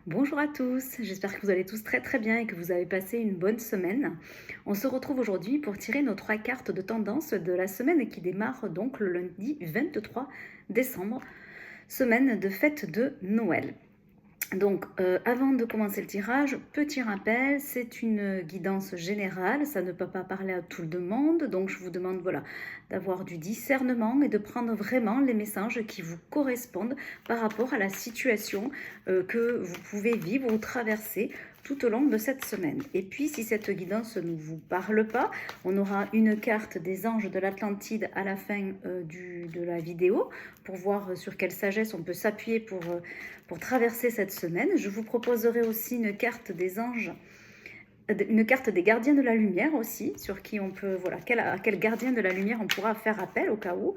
Bonjour à tous, j'espère que vous allez tous très très bien et que vous avez passé une bonne semaine. On se retrouve aujourd'hui pour tirer nos trois cartes de tendance de la semaine qui démarre donc le lundi 23 décembre, semaine de fête de Noël. Donc, avant de commencer le tirage, petit rappel, c'est une guidance générale, ça ne peut pas parler à tout le monde, donc je vous demande voilà, d'avoir du discernement et de prendre vraiment les messages qui vous correspondent par rapport à la situation que vous pouvez vivre ou traverser tout au long de cette semaine. Et puis, si cette guidance ne vous parle pas, on aura une carte des anges de l'Atlantide à la fin de la vidéo pour voir sur quelle sagesse on peut s'appuyer pour traverser cette semaine. Je vous proposerai aussi une carte des anges, une carte des gardiens de la lumière aussi, sur qui on peut, voilà, à quel gardien de la lumière on pourra faire appel au cas où.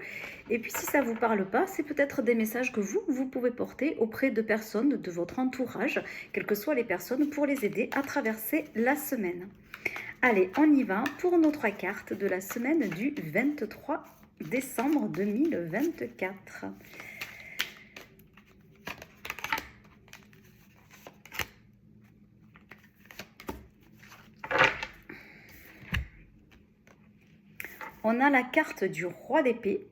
Et puis si ça ne vous parle pas, c'est peut-être des messages que vous pouvez porter auprès de personnes de votre entourage, quelles que soient les personnes, pour les aider à traverser la semaine. Allez, on y va pour nos trois cartes de la semaine du 23 décembre 2024. On a la carte du roi d'épée.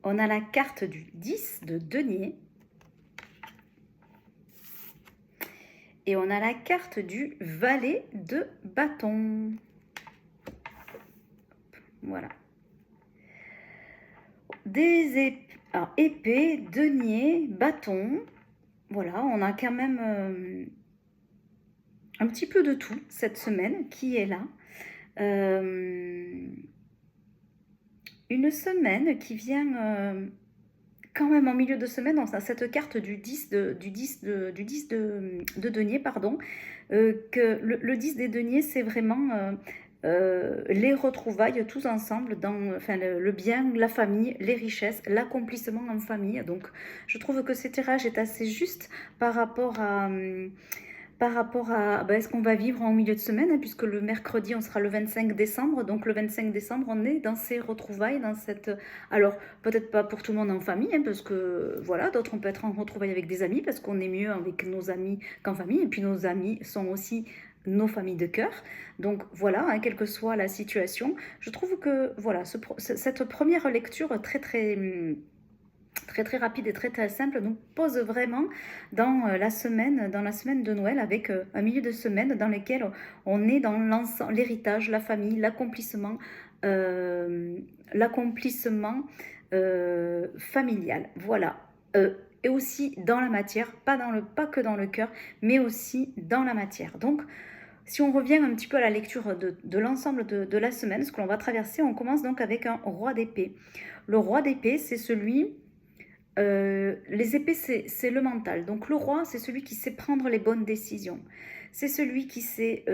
On a la carte du 10 de denier. Et on a la carte du valet de bâton. Voilà. Des épées, denier, bâton. Voilà, on a quand même un petit peu de tout cette semaine qui est là. Une semaine qui vient quand même en milieu de semaine. On a cette carte du 10 de denier, pardon, que le 10 des deniers, c'est vraiment les retrouvailles tous ensemble dans enfin, le bien, la famille, les richesses, l'accomplissement en famille. Donc je trouve que ce tirage est assez juste par rapport à ce qu'on va vivre en milieu de semaine, hein, puisque le mercredi, on sera le 25 décembre. Donc le 25 décembre, on est dans ces retrouvailles, dans cette... Alors, peut-être pas pour tout le monde en famille, hein, parce que, voilà, d'autres, on peut être en retrouvailles avec des amis, parce qu'on est mieux avec nos amis qu'en famille. Et puis nos amis sont aussi nos familles de cœur. Donc voilà, hein, quelle que soit la situation, je trouve que, voilà, cette première lecture très rapide et très simple nous pose vraiment dans la semaine de Noël, avec un milieu de semaine dans lequel on est dans l'héritage, la famille, l'accomplissement familial. Voilà. Et aussi dans la matière, pas que dans le cœur, mais aussi dans la matière. Donc, si on revient un petit peu à la lecture de l'ensemble de la semaine, ce que l'on va traverser, on commence donc avec un roi d'épée. Le roi d'épée, c'est celui les épées, c'est le mental. Donc le roi, c'est celui qui sait prendre les bonnes décisions. C'est celui qui sait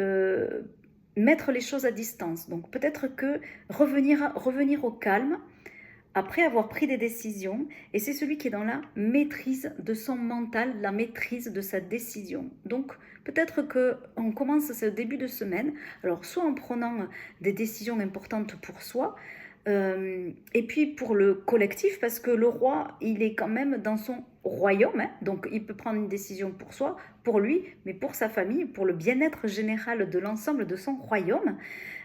mettre les choses à distance. Donc peut-être que revenir au calme après avoir pris des décisions. Et c'est celui qui est dans la maîtrise de son mental, la maîtrise de sa décision. Donc peut-être qu'on commence ce début de semaine, alors soit en prenant des décisions importantes pour soi, et puis pour le collectif, parce que le roi, il est quand même dans son royaume, hein, donc il peut prendre une décision pour soi, pour lui, mais pour sa famille, pour le bien-être général de l'ensemble de son royaume.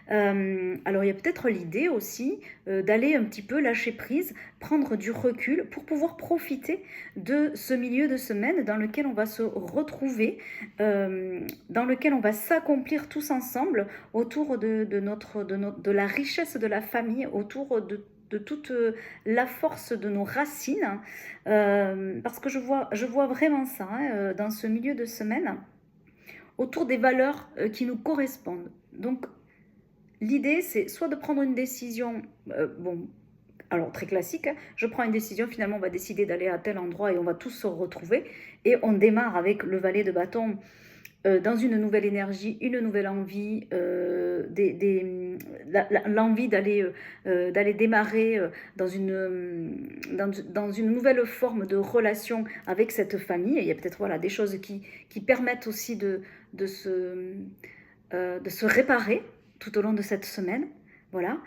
Alors il y a peut-être l'idée aussi d'aller un petit peu lâcher prise, prendre du recul pour pouvoir profiter de ce milieu de semaine dans lequel on va se retrouver, dans lequel on va s'accomplir tous ensemble autour de la richesse de la famille, autour de toute la force de nos racines, parce que je vois vraiment ça, hein, dans ce milieu de semaine, autour des valeurs qui nous correspondent. Donc l'idée, c'est soit de prendre une décision, bon, alors très classique, hein, je prends une décision, finalement on va décider d'aller à tel endroit et on va tous se retrouver, et on démarre avec le valet de bâton, dans une nouvelle énergie, une nouvelle envie, l'envie d'aller démarrer dans une nouvelle forme de relation avec cette famille. Et il y a peut-être voilà, des choses qui permettent aussi de se réparer tout au long de cette semaine. Voilà.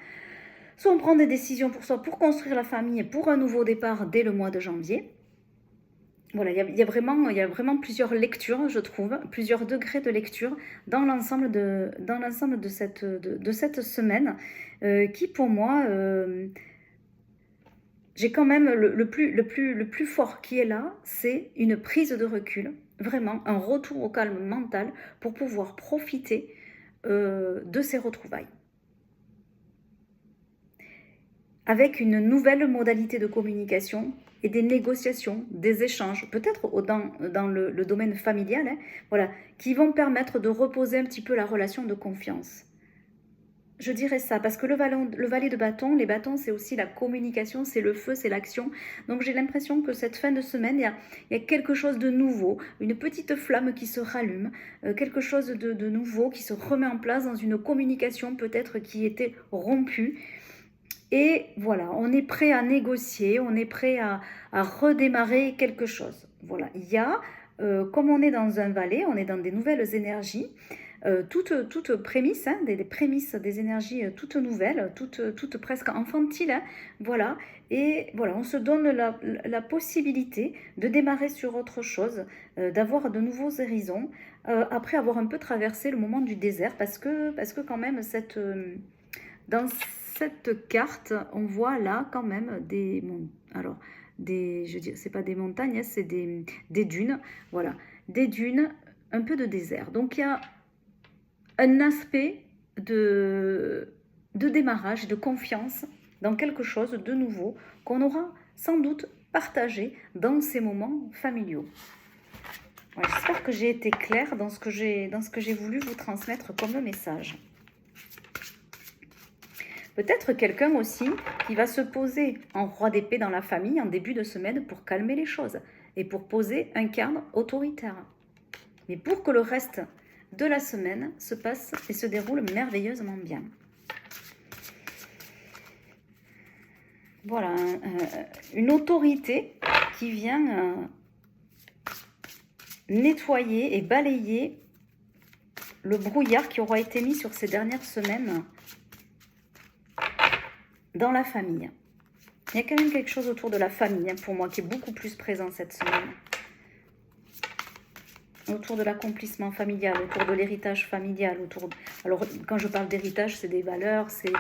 soit on prend des décisions pour soi, pour construire la famille, pour un nouveau départ dès le mois de janvier. Voilà, il y a vraiment plusieurs lectures, je trouve, plusieurs degrés de lecture dans l'ensemble de cette semaine, qui pour moi, j'ai quand même le plus fort qui est là, c'est une prise de recul, vraiment un retour au calme mental pour pouvoir profiter de ces retrouvailles. Avec une nouvelle modalité de communication et des négociations, des échanges, peut-être dans le domaine familial, hein, voilà, qui vont permettre de reposer un petit peu la relation de confiance. Je dirais ça, parce que le valet de bâton, les bâtons, c'est aussi la communication, c'est le feu, c'est l'action. Donc j'ai l'impression que cette fin de semaine, il y a quelque chose de nouveau, une petite flamme qui se rallume, quelque chose de nouveau qui se remet en place dans une communication peut-être qui était rompue. Et voilà, on est prêt à négocier, on est prêt à redémarrer quelque chose. Voilà, il y a, comme on est dans un valet, on est dans des nouvelles énergies, toutes prémices, hein, des prémices des énergies toutes nouvelles, toutes presque infantiles, hein, voilà. Et voilà, on se donne la possibilité de démarrer sur autre chose, d'avoir de nouveaux horizons, après avoir un peu traversé le moment du désert, parce que quand même, dans cette carte, on voit là quand même je dis, c'est pas des montagnes, hein, c'est des dunes, voilà, des dunes, un peu de désert. Donc il y a un aspect de démarrage, de confiance dans quelque chose de nouveau qu'on aura sans doute partagé dans ces moments familiaux. Voilà, j'espère que j'ai été claire dans ce que j'ai voulu vous transmettre comme message. Peut-être quelqu'un aussi qui va se poser en roi d'épée dans la famille en début de semaine pour calmer les choses et pour poser un cadre autoritaire. Mais pour que le reste de la semaine se passe et se déroule merveilleusement bien. Voilà, une autorité qui vient nettoyer et balayer le brouillard qui aura été mis sur ces dernières semaines dans la famille. Il y a quand même quelque chose autour de la famille, hein, pour moi, qui est beaucoup plus présent cette semaine. Autour de l'accomplissement familial, autour de l'héritage familial, alors quand je parle d'héritage, c'est des valeurs, c'est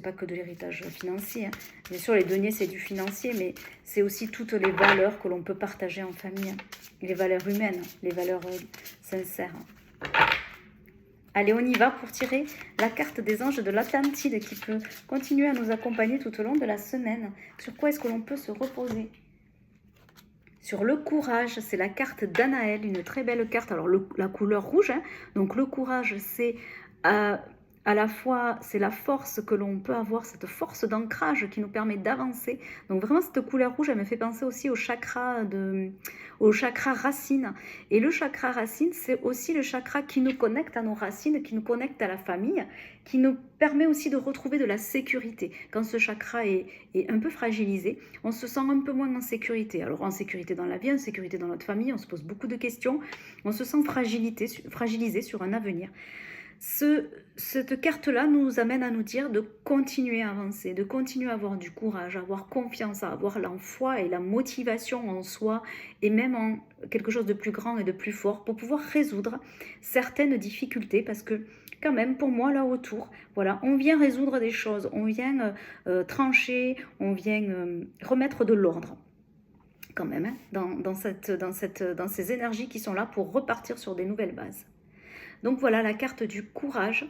pas que de l'héritage financier, hein. Bien sûr, les deniers, c'est du financier, mais c'est aussi toutes les valeurs que l'on peut partager en famille, hein. Les valeurs humaines, les valeurs sincères. Allez, on y va pour tirer la carte des anges de l'Atlantide qui peut continuer à nous accompagner tout au long de la semaine. Sur quoi est-ce que l'on peut se reposer? Sur le courage, c'est la carte d'Anaël, une très belle carte. Alors, la couleur rouge, hein, donc le courage, c'est à la fois, c'est la force que l'on peut avoir, cette force d'ancrage qui nous permet d'avancer. Donc vraiment, cette couleur rouge, elle me fait penser aussi au chakra racine. Et le chakra racine, c'est aussi le chakra qui nous connecte à nos racines, qui nous connecte à la famille, qui nous permet aussi de retrouver de la sécurité. Quand ce chakra est un peu fragilisé, on se sent un peu moins en sécurité. Alors en sécurité dans la vie, en sécurité dans notre famille, on se pose beaucoup de questions, on se sent fragilisé sur un avenir. Cette carte-là nous amène à nous dire de continuer à avancer, de continuer à avoir du courage, à avoir confiance, à avoir la foi et la motivation en soi et même en quelque chose de plus grand et de plus fort pour pouvoir résoudre certaines difficultés parce que quand même pour moi là autour, voilà, on vient résoudre des choses, on vient trancher, on vient remettre de l'ordre quand même, hein, dans ces énergies qui sont là pour repartir sur des nouvelles bases. Donc voilà la carte du courage.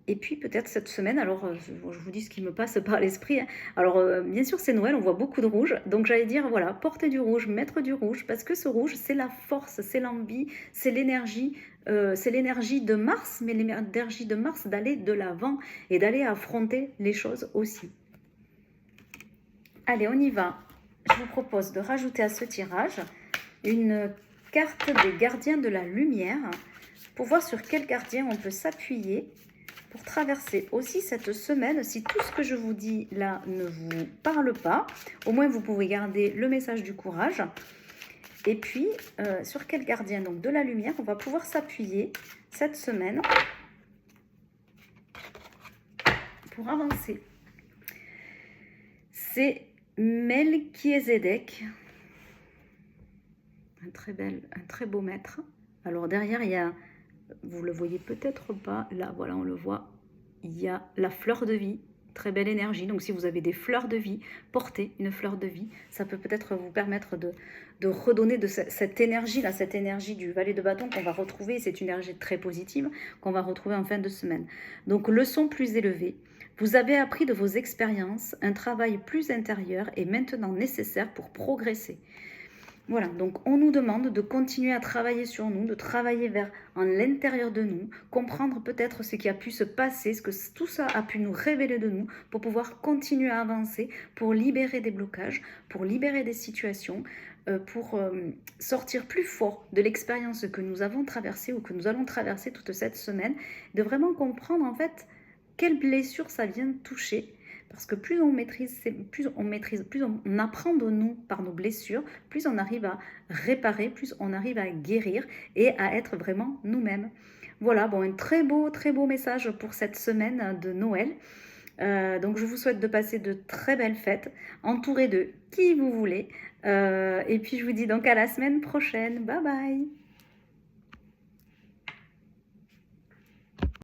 Et puis peut-être cette semaine, alors je vous dis ce qui me passe par l'esprit, hein. Alors bien sûr c'est Noël, on voit beaucoup de rouge, donc j'allais dire voilà, porter du rouge, mettre du rouge, parce que ce rouge c'est la force, c'est l'envie, c'est l'énergie de Mars, mais l'énergie de Mars d'aller de l'avant et d'aller affronter les choses aussi. Allez, on y va. Je vous propose de rajouter à ce tirage une carte des gardiens de la lumière, pour voir sur quel gardien on peut s'appuyer pour traverser aussi cette semaine. Si tout ce que je vous dis là ne vous parle pas, au moins vous pouvez garder le message du courage. Et puis, sur quel gardien donc de la lumière on va pouvoir s'appuyer cette semaine pour avancer. C'est Melchisedec, un très beau maître. Alors derrière, il y a, vous le voyez peut-être pas, là, voilà, on le voit, il y a la fleur de vie, très belle énergie. Donc si vous avez des fleurs de vie, portez une fleur de vie, ça peut peut-être vous permettre de redonner de cette énergie-là, cette énergie du valet de bâton qu'on va retrouver, c'est une énergie très positive qu'on va retrouver en fin de semaine. Donc leçon plus élevée. Vous avez appris de vos expériences, un travail plus intérieur est maintenant nécessaire pour progresser. Voilà, donc on nous demande de continuer à travailler sur nous, de travailler vers en l'intérieur de nous, comprendre peut-être ce qui a pu se passer, ce que tout ça a pu nous révéler de nous, pour pouvoir continuer à avancer, pour libérer des blocages, pour libérer des situations, pour sortir plus fort de l'expérience que nous avons traversée ou que nous allons traverser toute cette semaine, de vraiment comprendre en fait quelle blessure ça vient toucher. Parce que plus on maîtrise, plus on apprend de nous par nos blessures, plus on arrive à réparer, plus on arrive à guérir et à être vraiment nous-mêmes. Voilà, bon, un très beau message pour cette semaine de Noël. Donc je vous souhaite de passer de très belles fêtes, entourés de qui vous voulez. Et puis je vous dis donc à la semaine prochaine. Bye bye!